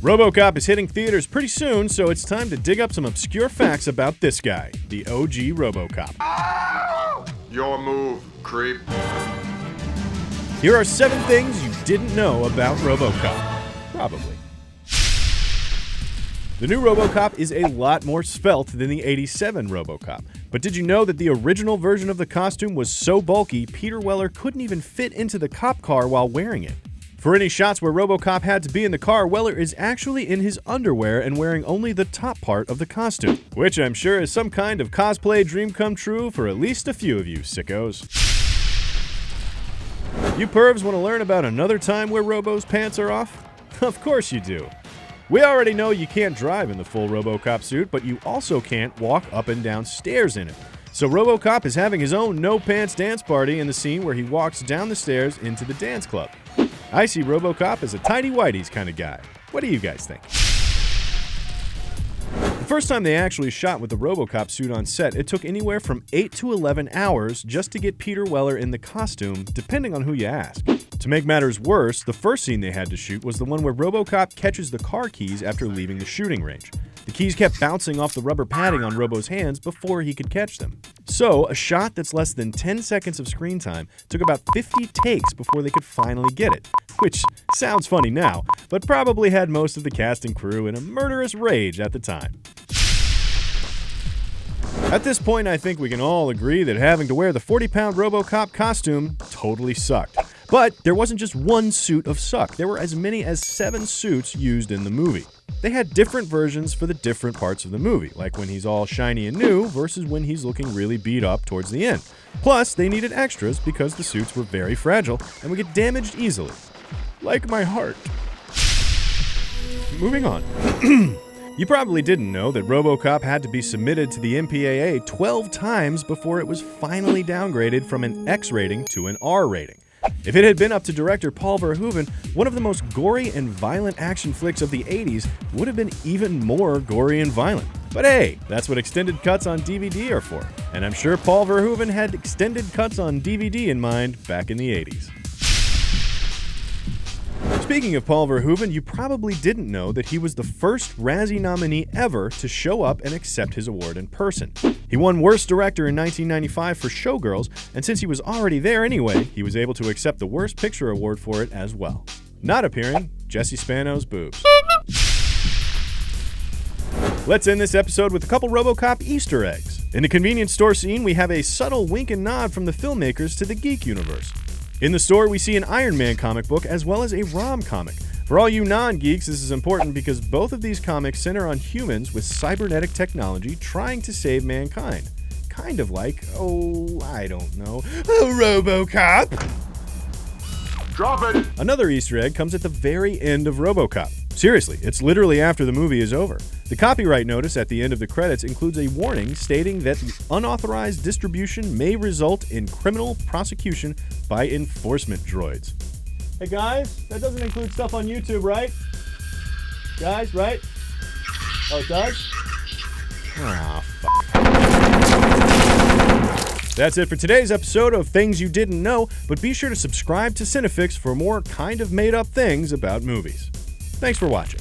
Robocop is hitting theaters pretty soon, so it's time to dig up some obscure facts about this guy, the OG Robocop. Your move, creep. Here are 7 things you didn't know about Robocop. Probably. The new Robocop is a lot more svelte than the '87 Robocop. But did you know that the original version of the costume was so bulky, Peter Weller couldn't even fit into the cop car while wearing it? For any shots where Robocop had to be in the car, Weller is actually in his underwear and wearing only the top part of the costume, which I'm sure is some kind of cosplay dream come true for at least a few of you sickos. You pervs want to learn about another time where Robo's pants are off? Of course you do. We already know you can't drive in the full Robocop suit, but you also can't walk up and down stairs in it. So Robocop is having his own no-pants dance party in the scene where he walks down the stairs into the dance club. I see Robocop as a tidy-whities kind of guy. What do you guys think? The first time they actually shot with the Robocop suit on set, it took anywhere from 8 to 11 hours just to get Peter Weller in the costume, depending on who you ask. To make matters worse, the first scene they had to shoot was the one where Robocop catches the car keys after leaving the shooting range. The keys kept bouncing off the rubber padding on Robo's hands before he could catch them. So, a shot that's less than 10 seconds of screen time took about 50 takes before they could finally get it. Which sounds funny now, but probably had most of the cast and crew in a murderous rage at the time. At this point, I think we can all agree that having to wear the 40-pound Robocop costume totally sucked. But there wasn't just one suit of suck. There were as many as 7 suits used in the movie. They had different versions for the different parts of the movie, like when he's all shiny and new versus when he's looking really beat up towards the end. Plus, they needed extras because the suits were very fragile and would get damaged easily. Like my heart. Moving on. You probably didn't know that Robocop had to be submitted to the MPAA 12 times before it was finally downgraded from an X rating to an R rating. If it had been up to director Paul Verhoeven, one of the most gory and violent action flicks of the 80s would have been even more gory and violent. But hey, that's what extended cuts on DVD are for, and I'm sure Paul Verhoeven had extended cuts on DVD in mind back in the 80s. Speaking of Paul Verhoeven, you probably didn't know that he was the first Razzie nominee ever to show up and accept his award in person. He won Worst Director in 1995 for Showgirls, and since he was already there anyway, he was able to accept the Worst Picture award for it as well. Not appearing, Jesse Spano's boobs. Let's end this episode with a couple Robocop Easter eggs. In the convenience store scene, we have a subtle wink and nod from the filmmakers to the geek universe. In the store, we see an Iron Man comic book as well as a ROM comic. For all you non-geeks, this is important because both of these comics center on humans with cybernetic technology trying to save mankind. Kind of like, I don't know, Robocop! Drop it! Another Easter egg comes at the very end of Robocop. Seriously, it's literally after the movie is over. The copyright notice at the end of the credits includes a warning stating that the unauthorized distribution may result in criminal prosecution by enforcement droids. Hey guys, that doesn't include stuff on YouTube, right? Guys, right? Oh, it does? Ah, fuck. That's it for today's episode of Things You Didn't Know, but be sure to subscribe to Cinefix for more kind of made-up things about movies. Thanks for watching.